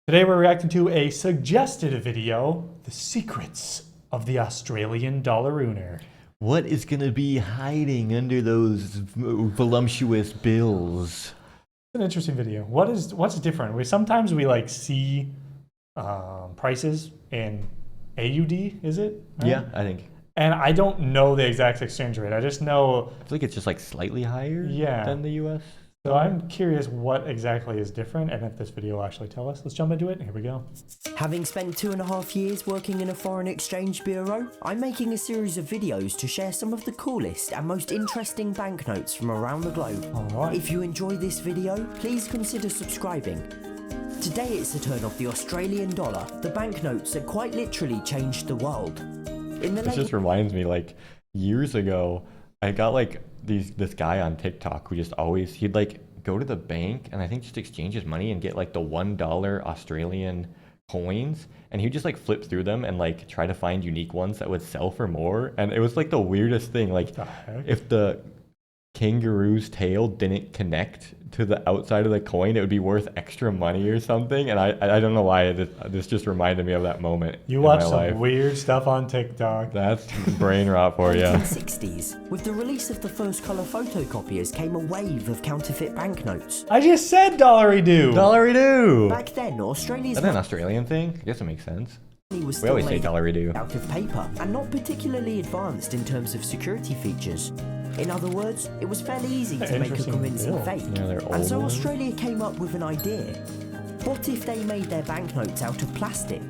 Today we're reacting to a suggested video, The Secrets of the Australian Dollarooner. What is going to be hiding under those voluptuous bills? It's an interesting video. What's different? Sometimes we like see prices in AUD, is it? Right? Yeah, I think. And I don't know the exact exchange rate. I just know. I feel like it's just like slightly higher than the US. So I'm curious what exactly is different and if this video will actually tell us. Let's jump into it. Here we go. Having spent 2.5 years working in a foreign exchange bureau, I'm making a series of videos to share some of the coolest and most interesting banknotes from around the globe. Alright. If you enjoy this video, please consider subscribing. Today it's the turn of the Australian dollar, the banknotes that quite literally changed the world. This just reminds me, like, years ago, I got like this guy on TikTok who just always, he'd like go to the bank and I think just exchange his money and get like the $1 Australian coins, and he'd just like flip through them and like try to find unique ones that would sell for more. And it was like the weirdest thing, like if the kangaroo's tail didn't connect to the outside of the coin, it would be worth extra money or something. And I don't know why this just reminded me of that moment. You watch some weird stuff on TikTok. That's brain rot for you. In the 1960s, with the release of the first colour photocopiers came a wave of counterfeit banknotes. I just said dollary-doo. Dollary-doo. Back then, Australia's... Is that an Australian thing? I guess it makes sense. Was we always say dollary-doo. Out of paper and not particularly advanced in terms of security features. In other words, it was fairly easy to make a convincing fake. Yeah, and so Australia came up with an idea. What if they made their banknotes out of plastic?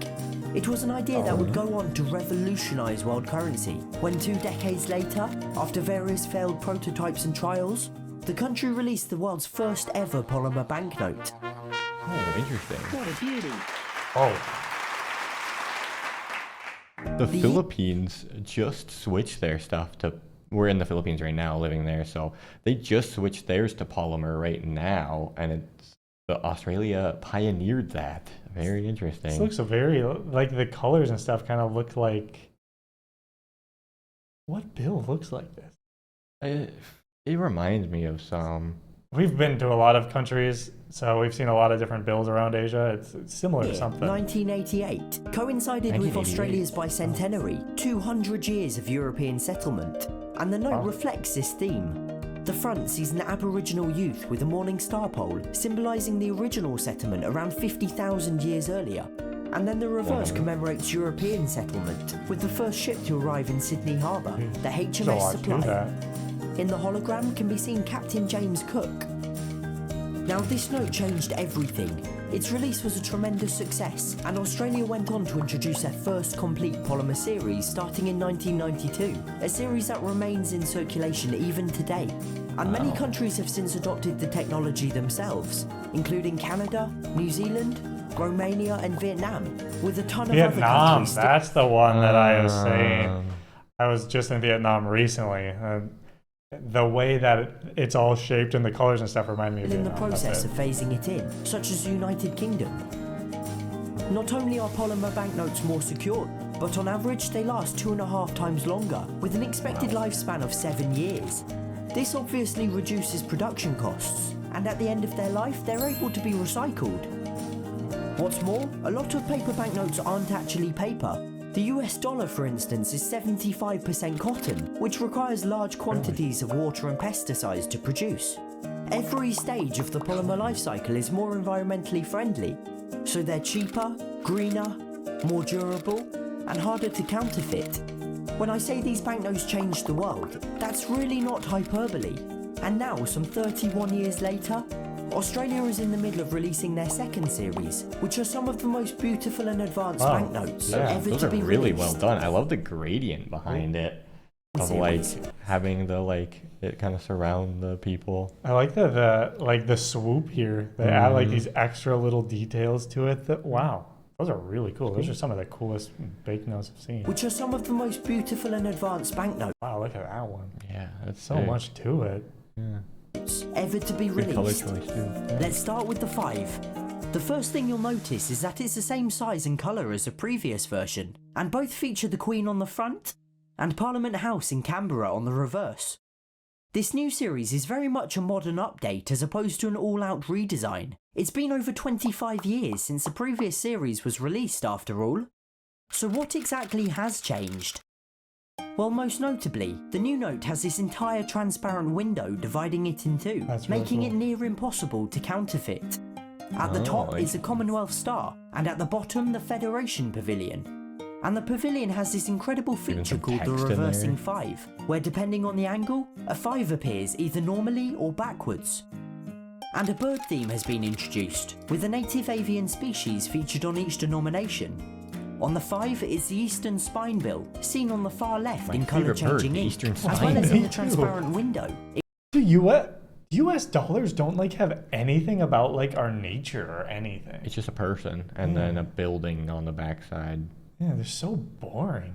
It was an idea that would go on to revolutionise world currency, when 2 decades later, after various failed prototypes and trials, the country released the world's first ever polymer banknote. Oh, interesting. What a beauty. Oh. The Philippines just switched their stuff to... We're in the Philippines right now, living there, so they just switched theirs to polymer right now, and Australia pioneered that. Very interesting. This looks very, like the colors and stuff kind of look like... What bill looks like this? It reminds me of some... We've been to a lot of countries, so we've seen a lot of different bills around Asia. It's similar to something. 1988 coincided with Australia's bicentenary, 200 years of European settlement, and the note reflects this theme. The front sees an Aboriginal youth with a morning star pole, symbolising the original settlement around 50,000 years earlier. And then the reverse commemorates European settlement, with the first ship to arrive in Sydney Harbour, the HMS Supply. In the hologram can be seen Captain James Cook. Now this note changed everything. Its release was a tremendous success, and Australia went on to introduce their first complete polymer series starting in 1992, a series that remains in circulation even today. And many countries have since adopted the technology themselves, including Canada, New Zealand, Romania and Vietnam, with a ton of other countries. That's the one that I was saying. I was just in Vietnam recently. The way that it's all shaped and the colors and stuff remind me of Vietnam. In the process of phasing it in, such as the United Kingdom. Not only are polymer banknotes more secure, but on average they last 2.5 times longer, with an expected lifespan of 7 years. This obviously reduces production costs, and at the end of their life they're able to be recycled. What's more, a lot of paper banknotes aren't actually paper. The US dollar, for instance, is 75% cotton, which requires large quantities of water and pesticides to produce. Every stage of the polymer life cycle is more environmentally friendly, so they're cheaper, greener, more durable, and harder to counterfeit. When I say these banknotes changed the world, that's really not hyperbole. And now, some 31 years later, Australia is in the middle of releasing their second series, which are some of the most beautiful and advanced banknotes ever those to are be really released. well done. I love the gradient behind it, of like having the it kind of surround the people. I like the swoop here. They add like these extra little details to it. Wow, those are really cool. Those are some of the coolest banknotes I've seen. Which are some of the most beautiful and advanced banknotes. Wow, look at that one. Yeah, that's so much to it. Yeah. Ever to be Good color released. choice too. Yeah. Let's start with the 5. The first thing you'll notice is that it's the same size and colour as the previous version, and both feature the Queen on the front and Parliament House in Canberra on the reverse. This new series is very much a modern update as opposed to an all-out redesign. It's been over 25 years since the previous series was released after all. So what exactly has changed? Well, most notably, the new note has this entire transparent window dividing it in two, making it near impossible to counterfeit. At the top is the Commonwealth Star, and at the bottom the Federation Pavilion. And the pavilion has this incredible feature called the reversing 5, where depending on the angle, a 5 appears either normally or backwards. And a bird theme has been introduced, with a native avian species featured on each denomination. On the 5 is the eastern spinebill, seen on the far left in colour-changing ink, as well as in the transparent window. US dollars don't like have anything about like our nature or anything. It's just a person and then a building on the backside. Yeah, they're so boring.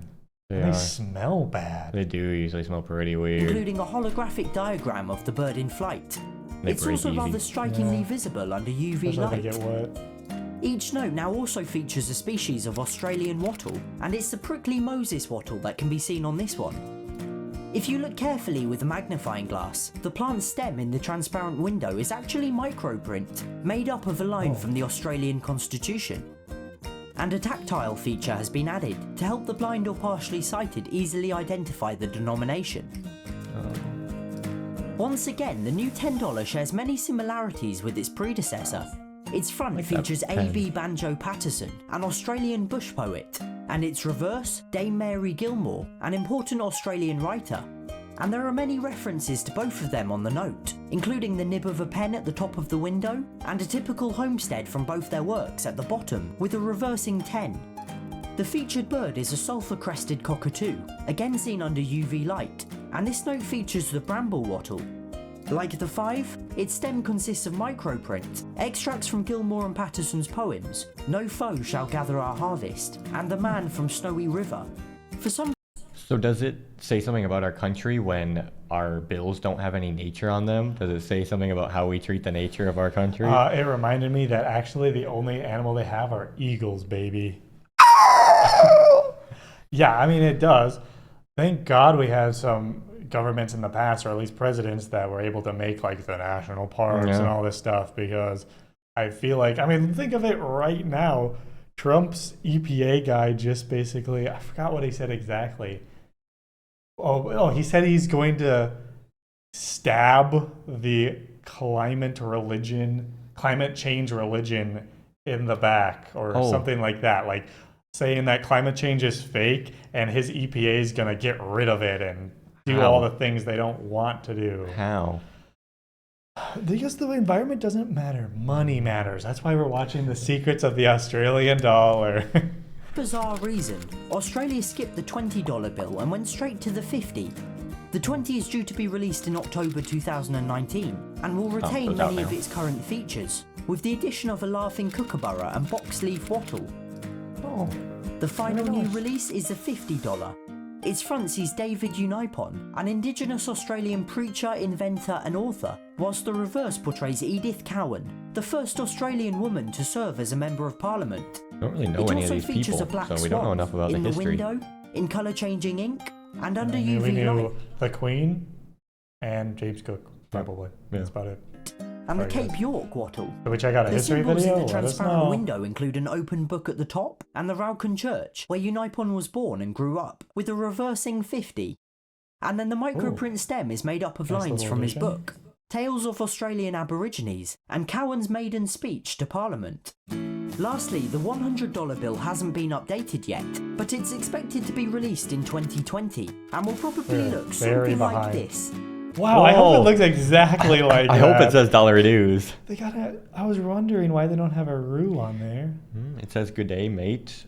They smell bad. They do usually smell pretty weird. Including a holographic diagram of the bird in flight. It's also rather strikingly visible under UV light. They get wet. Each note now also features a species of Australian wattle, and it's the prickly Moses wattle that can be seen on this one. If you look carefully with a magnifying glass, the plant stem in the transparent window is actually microprint, made up of a line from the Australian Constitution. And a tactile feature has been added to help the blind or partially sighted easily identify the denomination. Once again, the new $10 shares many similarities with its predecessor. Its front features A.V. Banjo Patterson, an Australian bush poet, and its reverse, Dame Mary Gilmore, an important Australian writer. And there are many references to both of them on the note, including the nib of a pen at the top of the window, and a typical homestead from both their works at the bottom, with a reversing 10. The featured bird is a sulphur-crested cockatoo, again seen under UV light, and this note features the bramble wattle. Like the 5, its stem consists of microprint, extracts from Gilmore and Patterson's poems, No Foe Shall Gather Our Harvest, and The Man from Snowy River. So does it say something about our country when our bills don't have any nature on them? Does it say something about how we treat the nature of our country? It reminded me that actually the only animal they have are eagles, baby. Yeah, I mean, it does. Thank God we had some governments in the past, or at least presidents, that were able to make like the national parks and all this stuff, because I feel like, I mean, think of it right now. Trump's EPA guy just basically, I forgot what he said exactly. He said he's going to stab the climate change religion in the back, or something like that. Like saying that climate change is fake and his EPA is going to get rid of it and do all the things they don't want to do. How? Because the environment doesn't matter. Money matters. That's why we're watching The Secrets of the Australian Dollar. Bizarre reason, Australia skipped the $20 bill and went straight to the 50. The 20 is due to be released in October 2019 and will retain many of its current features, with the addition of a laughing kookaburra and box leaf wattle. The final new release is the $50. Its front sees David Unipon, an Indigenous Australian preacher, inventor and author, whilst the reverse portrays Edith Cowan, the first Australian woman to serve as a Member of Parliament. I don't really know any of these people, so we don't know enough about the history. In the window, in colour-changing ink, and under UV light. We knew the Queen and James Cook, probably. Yeah. That's about it. And the Cape York wattle. Which I got a The history symbols video. in the transparent window include an open book at the top and the Raucan Church, where Unipon was born and grew up, with a reversing 50. And then the microprint stem is made up of lines from his book, Tales of Australian Aborigines, and Cowan's maiden speech to Parliament. Lastly, the $100 bill hasn't been updated yet, but it's expected to be released in 2020, and will probably look something like this. Wow, I hope it looks exactly like I hope it says dollar dues. I was wondering why they don't have a roo on there. It says good day, mate.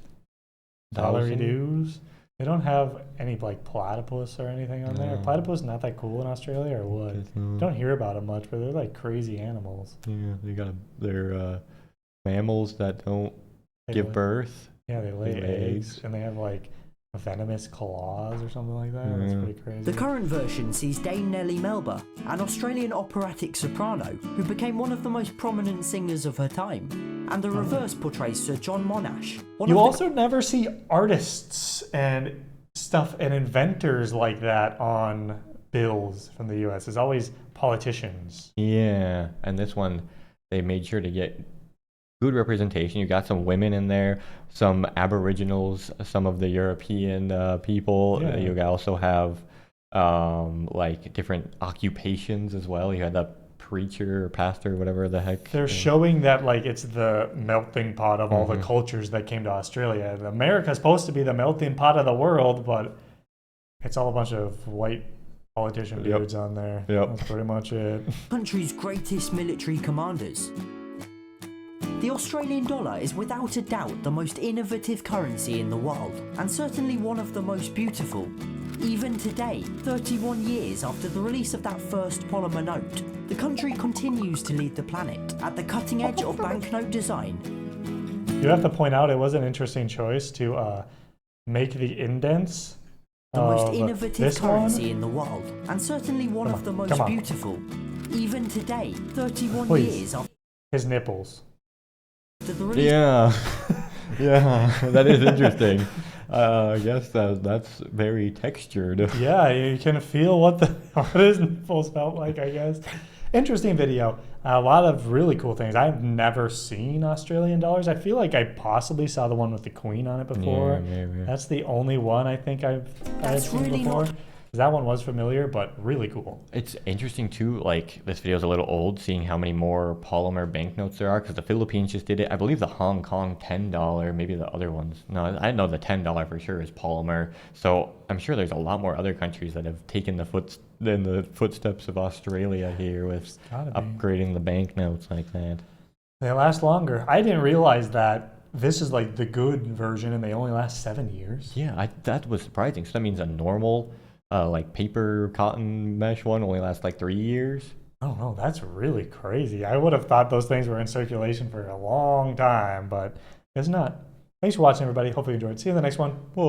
Dollar dues. They don't have any like platypus or anything on there. Platypus not that cool in Australia, or what? Don't hear about them much, but they're like crazy animals. Yeah, they're mammals that don't give birth. Yeah, they lay eggs, and they have like venomous claws or something like that. That's pretty crazy. The current version sees Dame Nellie Melba, an Australian operatic soprano who became one of the most prominent singers of her time, and the reverse portrays Sir John Monash. You also never see artists and stuff and inventors like that on bills from the U.S. It's always politicians. Yeah, and this one, they made sure to get good representation. You got some women in there, some Aboriginals, some of the European people. Yeah. You also have like different occupations as well. You had the preacher or pastor, whatever the heck. They're showing that like it's the melting pot of all the Mhm. cultures that came to Australia. And America's supposed to be the melting pot of the world, but it's all a bunch of white politician Yep. dudes on there. Yep. That's pretty much it. Country's greatest military commanders. The Australian dollar is without a doubt the most innovative currency in the world, and certainly one of the most beautiful. Even today, 31 years after the release of that first polymer note, the country continues to lead the planet at the cutting edge of banknote design. You have to point out it was an interesting choice to make the indents The most of innovative this currency one. in the world, and certainly one Come of the on, most come on. beautiful. Even today, 31 Please. years after His nipples. the release. Yeah, yeah, that is interesting. I guess that's very textured. Yeah, you can feel what his nipples felt like, I guess. Interesting video. A lot of really cool things. I've never seen Australian dollars. I feel like I possibly saw the one with the Queen on it before. Yeah, maybe. That's the only one I think I've That's seen really before. not- That one was familiar, but really cool. It's interesting too, like this video is a little old, seeing how many more polymer banknotes there are, because the Philippines just did it. I believe the Hong Kong $10, maybe the other ones. No, I know the $10 for sure is polymer. So I'm sure there's a lot more other countries that have taken the footsteps of Australia here with Gotta be. upgrading the banknotes like that. They last longer. I didn't realize that this is like the good version and they only last 7 years. Yeah, that was surprising. So that means a normal, like paper cotton mesh one only lasts like 3 years. I don't know. That's really crazy. I would have thought those things were in circulation for a long time, but it's not. Thanks for watching, everybody. Hopefully you enjoyed. See you in the next one. Bye.